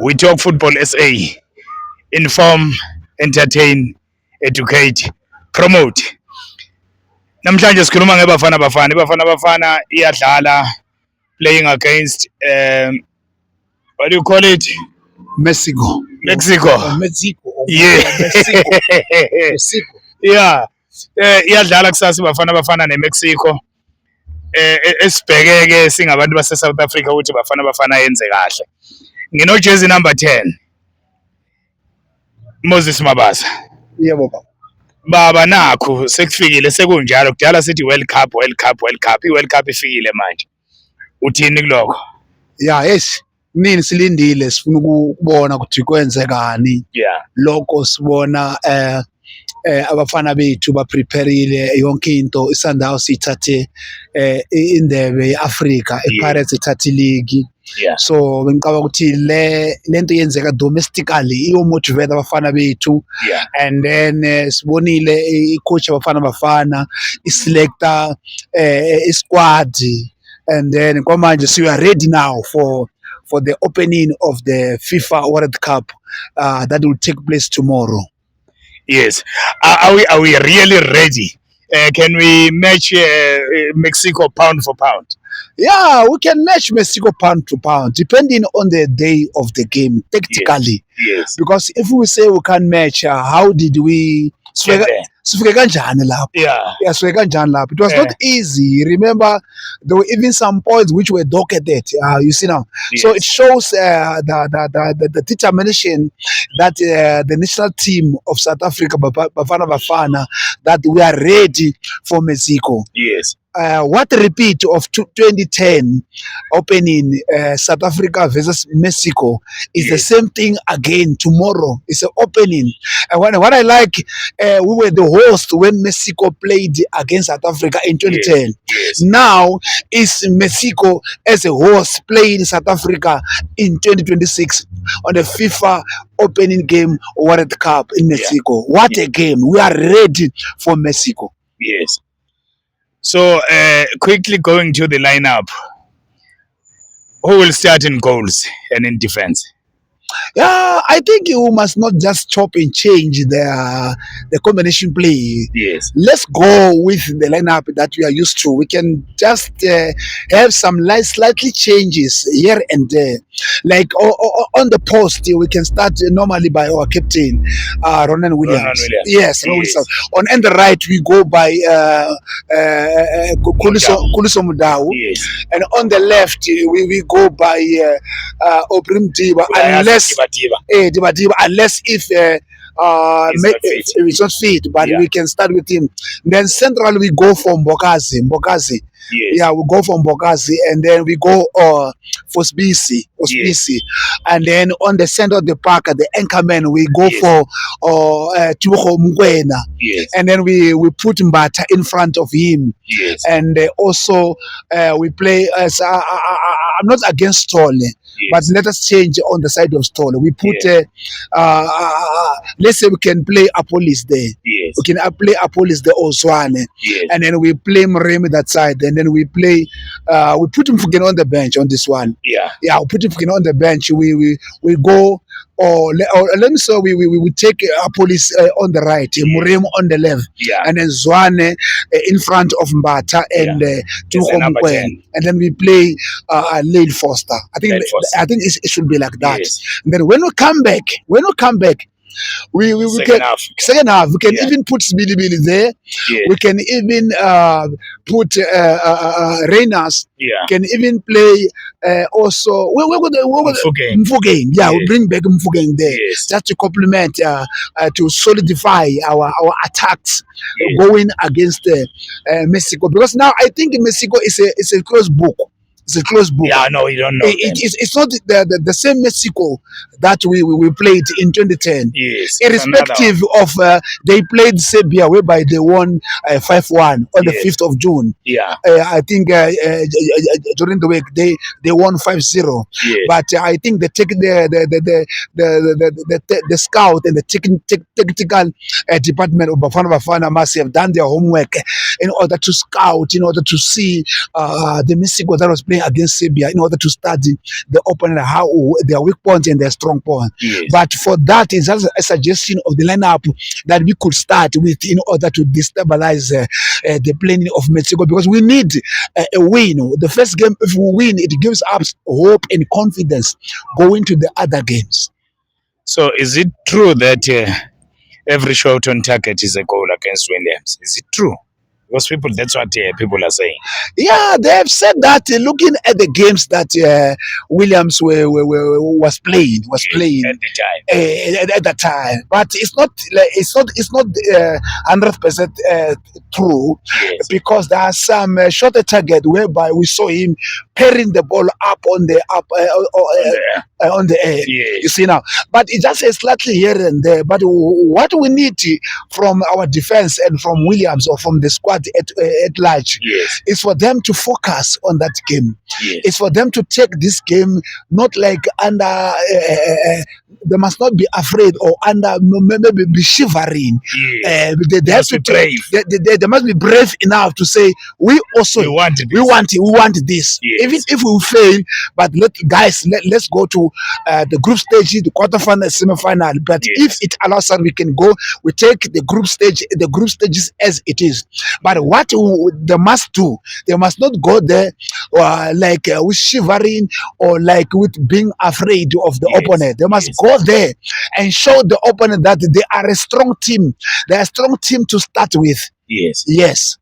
We talk football SA. Inform, entertain, educate, promote. Namhlanje sikhuluma ngeBafana Bafana. iBafana Bafana iyadlala playing against what do you call it? Mexico. Mexico. Mexico. Yeah. Mexico. Mexico. Yeah. Iyadlala kusasa iBafana Bafana neMexico. Esibheke-ke singabantu base-South Africa ukuthi Bafana Bafana yenze kahle. Ngino-jersey number 10. Moses Mabasa. Yebo baba. Baba nakho sekufikile sekunjalo kudala sithi World Cup World Cup World Cup iWorld Cup ifikile manje. Uthini kuloko? Yeah, yes. Nini silindile sifuna ukubona ukuthi kwenzekani. Yeah. Lokho sibona abafana bethu baprepareile yonke into isandawo sithathe indebe yeAfrica ePirates ithathe league. Yeah. So bengicabanga ukuthi lento yenzeka domestically iyo motivate abafana bethu. Yeah. And then sibonile icoach abafana bafana iselector isquad, and then manje so we are ready now for the opening of the FIFA World Cup that will take place tomorrow. Yes. Are we really ready? Can we match Mexico pound for pound? Yeah, we can match Mexico pound to pound depending on the day of the game tactically. Yes. Because if we say we can match, how did we sifike kanjani lapho? Yeah. Yeah, sifike kanjani lapho? It was not easy. Remember, there were even some points which were docketed. You see now, Yes. so it shows the determination that the national team of South Africa, Bafana Bafana, that we are ready for Mexico. Yes. What repeat of 2010 opening South Africa versus Mexico is the same thing again tomorrow. It's an opening. And what I like, we were the host when Mexico played against South Africa in 2010. Yes. Now it's Mexico as a host playing South Africa in 2026 on the FIFA opening game World Cup in Mexico. What a game. We are ready for Mexico. Yes. So quickly going to the lineup. Who will start in goals and in defense? Yeah, I think you must not just chop and change the combination play. Yes. Let's go with the lineup that we are used to. We can just have some slightly changes here and there. Like on the post, we can start normally by our captain, Ronan Williams. Ronan Williams. Yes, Ronan Yes. Williams. On the right, we go by Kuliso Mudau. Yes. And on the left, we go by Obrim Diba, unless Diba. unless if it's not fit, but we can start with him. Then central we go for Mbokazi. Yes. Yeah, we go for Mbokazi, and then we go for Spisi. Yes. And then on the center of the park, the anchorman, we go for Tuho Mkwena. Yes. And then we put Mbata in front of him. Yes. And also we play as I'm not against Stolle. Yes. But let us change on the side of Stolle. We put let's say we can play Apolis there. Yes. We can play Apolis there or Zwane. Yes. And then we play Mremi that side. And then we play we put Mfugeno on the bench on this one. Yeah. Yeah, we put Mfugeno on the bench. We go or let me say we take Apolis on the right, Mremi on the left. Yeah. And then Zwane in front of Mbata and Tuho number Mkwena. 10. And then we play Lane Foster. I think it should be like that. Yes. And then when we come back, we second half we can even put Billy there. Yeah. We can even put Reyners. Yeah. Can even play also Mfugeng. Yeah, we bring back Mfugeng there. Yes. Just to complement to solidify our attacks Yes. going against Mexico, because now I think Mexico is a closed book. It's a closed book. Yeah, no, you don't know. It's not the same Mexico that we played in 2010. Yes. Irrespective of they played Serbia, whereby they won 5-1 on the 5th of June. Yeah. I think during the week they won 5-0. Yes. But I think the scout and the technical department of Bafana Bafana must have done their homework in order to scout, in order to see the Mexico that was playing playing against Serbia in order to study the opponent, how their weak points and their strong points. Yes. But for that, it's just a suggestion of the lineup that we could start with in order to destabilize the playing of Mexico, because we need a win. The first game, if we win, it gives us hope and confidence going to the other games. So is it true that every shot on target is a goal against Williams? Is it true? Because that's what people are saying. Yeah, they have said that looking at the games that Williams was playing At the time. at that time, but it's not 100% true, Yes. because there are some shorter target whereby we saw him parrying the ball up on the on the air. You Yes. see now, but it just is slightly here and there. But what we need from our defense and from Williams or from the squad at large Yes. is for them to focus on that game. Yes. It's for them to take this game not like under. They must not be afraid or under maybe be shivering. Yes. They have Must to be brave. they must be brave enough to say we also We want this. we want this. Yes. Even if we fail, but let's go to the group stage, the quarterfinal, semi-final. But Yes. if it allows us, we can go. We take the group stages as it is. But what they must do, they must not go there with shivering or like with being afraid of the Yes. opponent. They must Yes. go there and show the opponent that they are a strong team. They are a strong team to start with. Yes. Yes.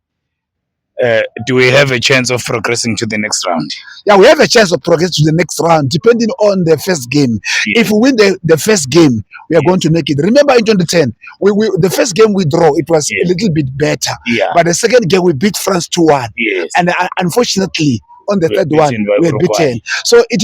Do we have a chance of progressing to the next round? Yeah, we have a chance of progress to the next round depending on the first game. Yes. If we win the first game, we are Yes. going to make it. Remember in 2010, we the first game we draw, it was Yes. a little bit better. Yeah. But the second game we beat France 2-1. Yes. And unfortunately, on the We third were one, beaten by we were Uruguay. beaten. So it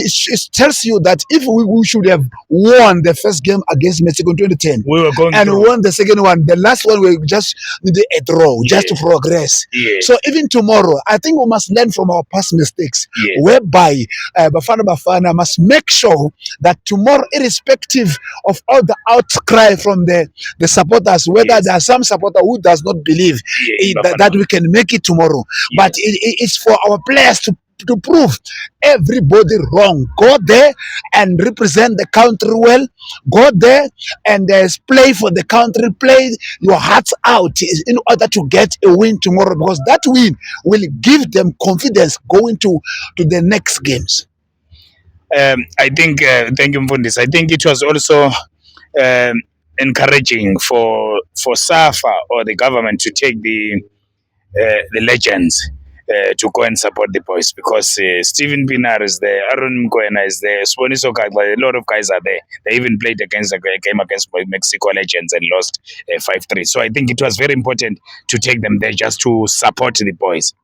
tells you that if we should have won the first game against Mexico in 2010 We were going and through. won the second one, the last one we just needed a draw just to Yes. progress. Yes. So even tomorrow, I think we must learn from our past mistakes, Yes. whereby Bafana must make sure that tomorrow, irrespective of all the outcry from the supporters, whether Yes. there are some supporter who does not believe Yes. that we can make it tomorrow, but it's for our players to prove everybody wrong. Go there and represent the country well. Go there and play for the country. Play your hearts out in order to get a win tomorrow, because that win will give them confidence going to the next games. I think, thank you, Mfundis. I think it was also encouraging for SAFA or the government to take the legends to go and support the boys, because Stephen Pinar is there, Aaron Mkwena is there, Sponiso Kagla, a lot of guys are there. They even played against a game against Mexico Legends and lost 5-3. So I think it was very important to take them there just to support the boys.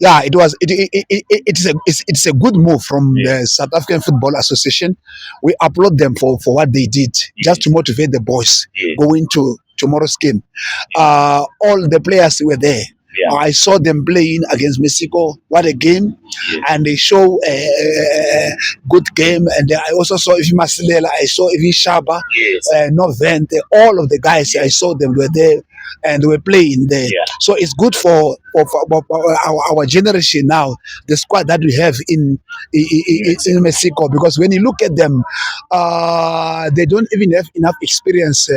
Yeah, it was. It's a good move from the South African Football Association. We applaud them for what they did, just to motivate the boys going to tomorrow's game. All the players were there. Yeah. I saw them playing against Mexico. What a game! And they show a good game. And I also saw Ivi Masilela. I saw Ivi Shaba. Yes. Novent. All of the guys I saw them were there and they were playing there. Yeah. So it's good for our generation now, the squad that we have in Mexico, because when you look at them, they don't even have enough experience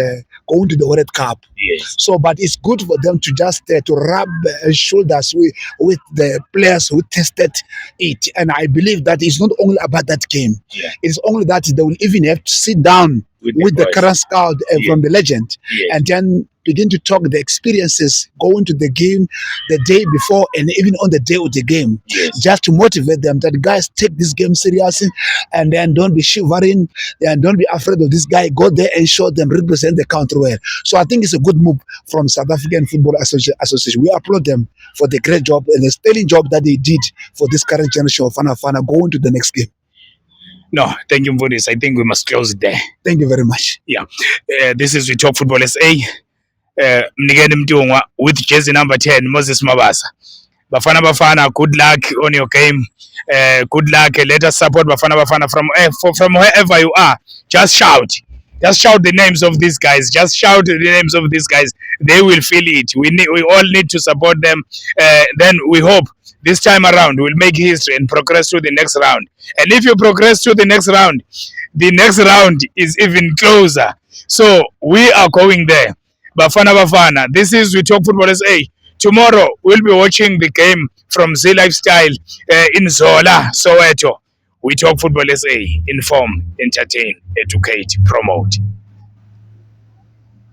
going to the World Cup. Yes. So, but it's good for them to just to rub shoulders with the players who tested it. And I believe that it's not only about that game. Yeah. It's only that they will even have to sit down with the boys. current scout from the legend, Yes. and then begin to talk the experiences going to the game the day before and even on the day of the game, Yes. just to motivate them that guys take this game seriously, and then don't be shivering and don't be afraid of this guy. Go there and show them, represent the country well. So I think it's a good move from South African Football Association. We applaud them for the great job and the sterling job that they did for this current generation of Bafana going to the next game. No, thank you for this. I think we must close it there. Thank you very much. Yeah. This is We Talk Football SA. Mnikeni Mtungwa with jersey number 10, Moses Mabasa. Bafana, good luck on your game. Good luck. Let us support Bafana from wherever you are. Just shout. Just shout the names of these guys. Just shout the names of these guys. They will feel it. We all need to support them. Then we hope this time around we'll make history and progress to the next round. And if you progress to the next round is even closer. So we are going there. Bafana Bafana, this is We Talk Football SA. Tomorrow we'll be watching the game from Z Lifestyle in Zola, Soweto. We Talk Football SA. Inform, entertain, educate, promote.